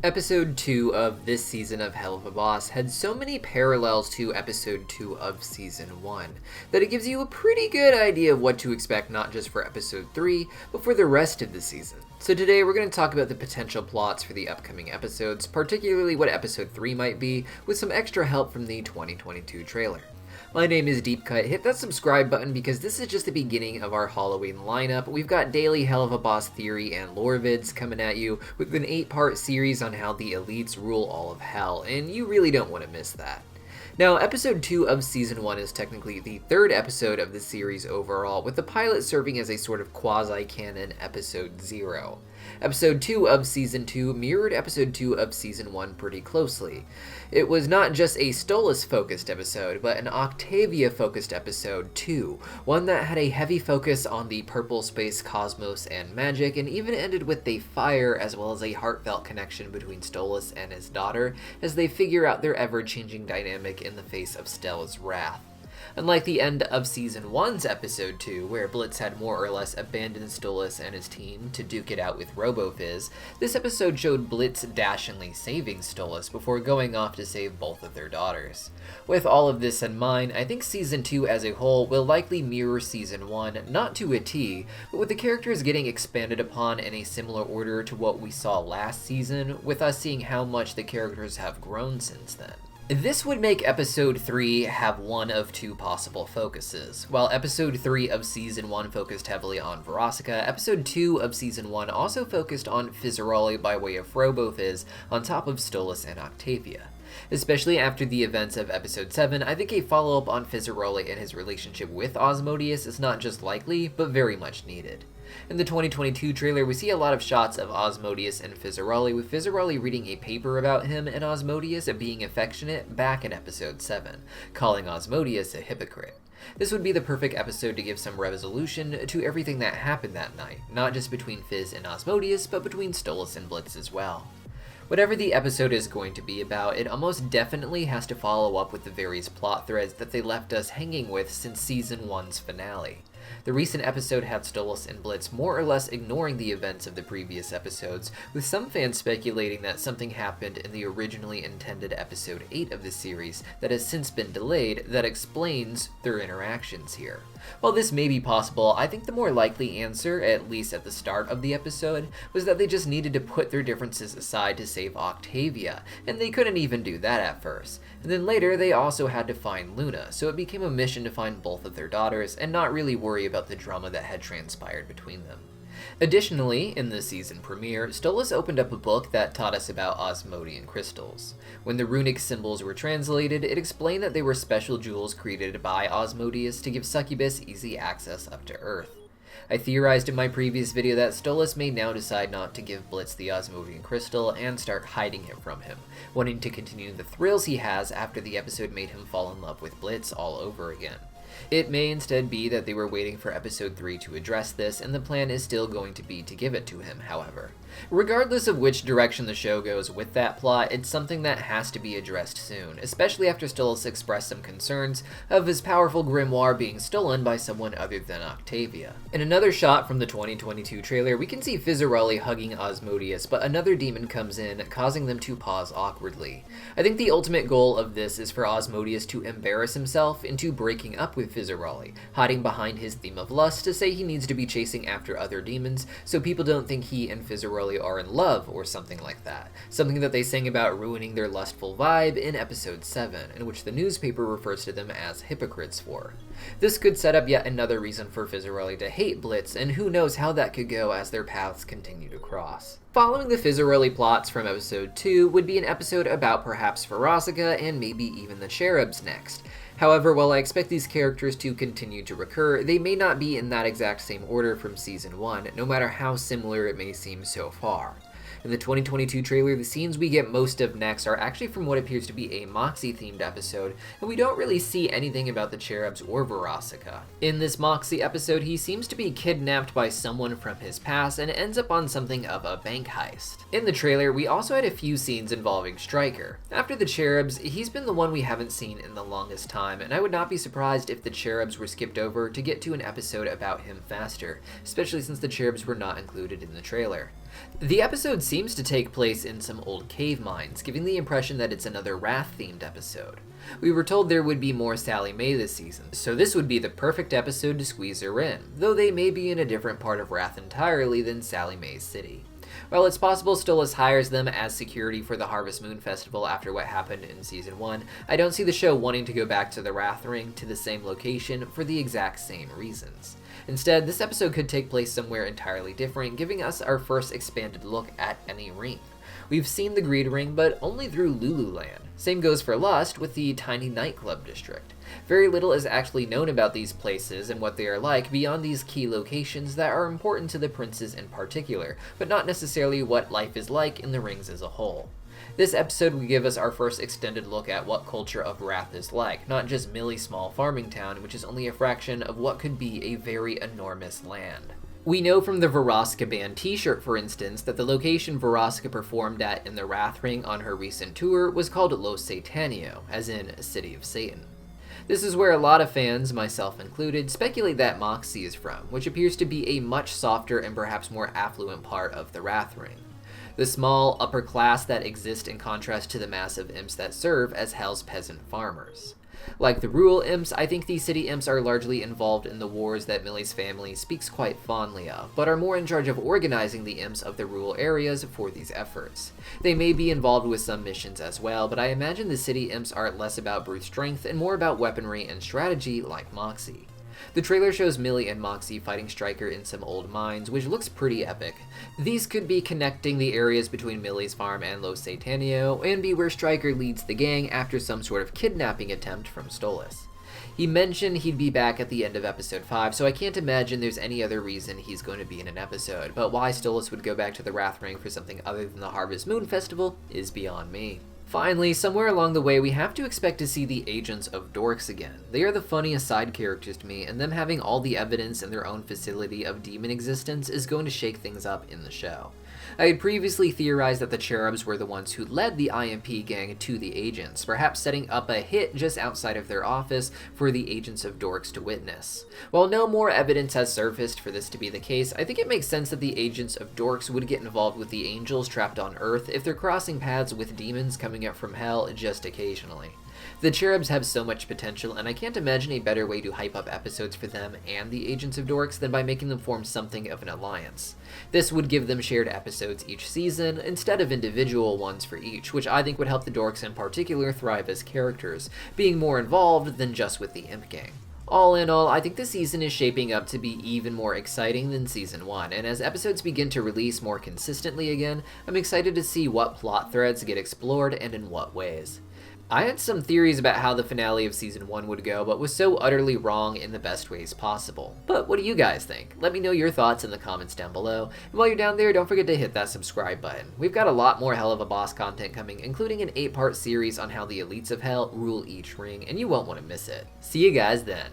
Episode 2 of this season of Helluva had so many parallels to Episode 2 of Season 1 that it gives you a pretty good idea of what to expect not just for Episode 3, but for the rest of the season. So today we're going to talk about the potential plots for the upcoming episodes, particularly what Episode 3 might be, with some extra help from the 2022 trailer. My name is Deepcut. Hit that subscribe button because this is just the beginning of our Halloween lineup. We've got daily Helluva theory and lore vids coming at you with an 8-part series on how the elites rule all of hell, and you really don't want to miss that. Now, episode 2 of season 1 is technically the third episode of the series overall, with the pilot serving as a sort of quasi-canon episode 0. Episode 2 of season 2 mirrored episode 2 of season 1 pretty closely. It was not just a Stolas-focused episode, but an Octavia-focused episode too, one that had a heavy focus on the purple space cosmos and magic, and even ended with a fire as well as a heartfelt connection between Stolas and his daughter as they figure out their ever-changing dynamic in the face of Stella's wrath. Unlike the end of Season 1's Episode 2, where Blitz had more or less abandoned Stolas and his team to duke it out with RoboFizz, this episode showed Blitz dashingly saving Stolas before going off to save both of their daughters. With all of this in mind, I think Season 2 as a whole will likely mirror Season 1, not to a T, but with the characters getting expanded upon in a similar order to what we saw last season, with us seeing how much the characters have grown since then. This would make Episode 3 have one of two possible focuses. While Episode 3 of Season 1 focused heavily on Verosika, Episode 2 of Season 1 also focused on Fizarolli by way of RoboFizz on top of Stolas and Octavia. Especially after the events of Episode 7, I think a follow-up on Fizarolli and his relationship with Asmodeus is not just likely, but very much needed. In the 2022 trailer, we see a lot of shots of Asmodeus and Fizarolli, with Fizarolli reading a paper about him and Asmodeus being affectionate back in Episode 7, calling Asmodeus a hypocrite. This would be the perfect episode to give some resolution to everything that happened that night, not just between Fizz and Asmodeus, but between Stolas and Blitz as well. Whatever the episode is going to be about, it almost definitely has to follow up with the various plot threads that they left us hanging with since Season 1's finale. The recent episode had Stolas and Blitz more or less ignoring the events of the previous episodes, with some fans speculating that something happened in the originally intended Episode 8 of the series that has since been delayed that explains their interactions here. While this may be possible, I think the more likely answer, at least at the start of the episode, was that they just needed to put their differences aside to save Octavia, and they couldn't even do that at first. And then later they also had to find Luna, so it became a mission to find both of their daughters and not really worry about the drama that had transpired between them. Additionally, in the season premiere, Stolas opened up a book that taught us about Asmodean crystals. When the runic symbols were translated, it explained that they were special jewels created by Asmodeus to give Succubus easy access up to Earth. I theorized in my previous video that Stolas may now decide not to give Blitz the Asmodean crystal and start hiding it from him, wanting to continue the thrills he has after the episode made him fall in love with Blitz all over again. It may instead be that they were waiting for Episode 3 to address this, and the plan is still going to be to give it to him, however. Regardless of which direction the show goes with that plot, it's something that has to be addressed soon, especially after Stolas expressed some concerns of his powerful grimoire being stolen by someone other than Octavia. In another shot from the 2022 trailer, we can see Fizarolli hugging Asmodeus, but another demon comes in, causing them to pause awkwardly. I think the ultimate goal of this is for Asmodeus to embarrass himself into breaking up with Fizarolli, hiding behind his theme of lust to say he needs to be chasing after other demons so people don't think he and Fizarolli are in love or something like that, something that they sang about ruining their lustful vibe in Episode 7, in which the newspaper refers to them as hypocrites for. This could set up yet another reason for Fizarolli to hate Blitz, and who knows how that could go as their paths continue to cross. Following the Fizarolli plots from Episode 2 would be an episode about perhaps Verosika and maybe even the Cherubs next. However, while I expect these characters to continue to recur, they may not be in that exact same order from Season 1, no matter how similar it may seem so far. In the 2022 trailer, the scenes we get most of next are actually from what appears to be a Moxie-themed episode, and we don't really see anything about the Cherubs or Verosika. In this Moxie episode, he seems to be kidnapped by someone from his past and ends up on something of a bank heist. In the trailer, we also had a few scenes involving Stryker. After the Cherubs, he's been the one we haven't seen in the longest time, and I would not be surprised if the Cherubs were skipped over to get to an episode about him faster, especially since the Cherubs were not included in the trailer. The episode seems to take place in some old cave mines, giving the impression that it's another Wrath-themed episode. We were told there would be more Sally Mae this season, so this would be the perfect episode to squeeze her in, though they may be in a different part of Wrath entirely than Sally Mae's city. While it's possible Stolas hires them as security for the Harvest Moon Festival after what happened in Season 1, I don't see the show wanting to go back to the Wrath Ring to the same location for the exact same reasons. Instead, this episode could take place somewhere entirely different, giving us our first expanded look at any ring. We've seen the Greed Ring, but only through Lululand. Same goes for Lust with the tiny nightclub district. Very little is actually known about these places and what they are like beyond these key locations that are important to the princes in particular, but not necessarily what life is like in the rings as a whole. This episode will give us our first extended look at what culture of Wrath is like, not just Millie's small farming town, which is only a fraction of what could be a very enormous land. We know from the Veroska band t-shirt, for instance, that the location Veroska performed at in the Wrath Ring on her recent tour was called Los Satanio, as in City of Satan. This is where a lot of fans, myself included, speculate that Moxie is from, which appears to be a much softer and perhaps more affluent part of the Wrath Ring. The small, upper class that exist in contrast to the massive imps that serve as Hell's peasant farmers. Like the rural imps, I think these city imps are largely involved in the wars that Millie's family speaks quite fondly of, but are more in charge of organizing the imps of the rural areas for these efforts. They may be involved with some missions as well, but I imagine the city imps are less about brute strength and more about weaponry and strategy like Moxie. The trailer shows Millie and Moxie fighting Stryker in some old mines, which looks pretty epic. These could be connecting the areas between Millie's farm and Los Satanio, and be where Stryker leads the gang after some sort of kidnapping attempt from Stolas. He mentioned he'd be back at the end of episode 5, so I can't imagine there's any other reason he's going to be in an episode, but why Stolas would go back to the Wrath Ring for something other than the Harvest Moon Festival is beyond me. Finally, somewhere along the way, we have to expect to see the Agents of Dorks again. They are the funniest side characters to me, and them having all the evidence in their own facility of demon existence is going to shake things up in the show. I had previously theorized that the Cherubs were the ones who led the IMP gang to the Agents, perhaps setting up a hit just outside of their office for the Agents of Dorks to witness. While no more evidence has surfaced for this to be the case, I think it makes sense that the Agents of Dorks would get involved with the Angels trapped on Earth if they're crossing paths with demons coming up from Hell just occasionally. The Cherubs have so much potential, and I can't imagine a better way to hype up episodes for them and the Agents of Dorks than by making them form something of an alliance. This would give them shared episodes each season, instead of individual ones for each, which I think would help the Dorks in particular thrive as characters, being more involved than just with the Imp Gang. All in all, I think this season is shaping up to be even more exciting than Season 1, and as episodes begin to release more consistently again, I'm excited to see what plot threads get explored and in what ways. I had some theories about how the finale of Season 1 would go, but was so utterly wrong in the best ways possible. But what do you guys think? Let me know your thoughts in the comments down below, and while you're down there, don't forget to hit that subscribe button. We've got a lot more Helluva Boss content coming, including an 8-part series on how the elites of Hell rule each ring, and you won't want to miss it. See you guys then.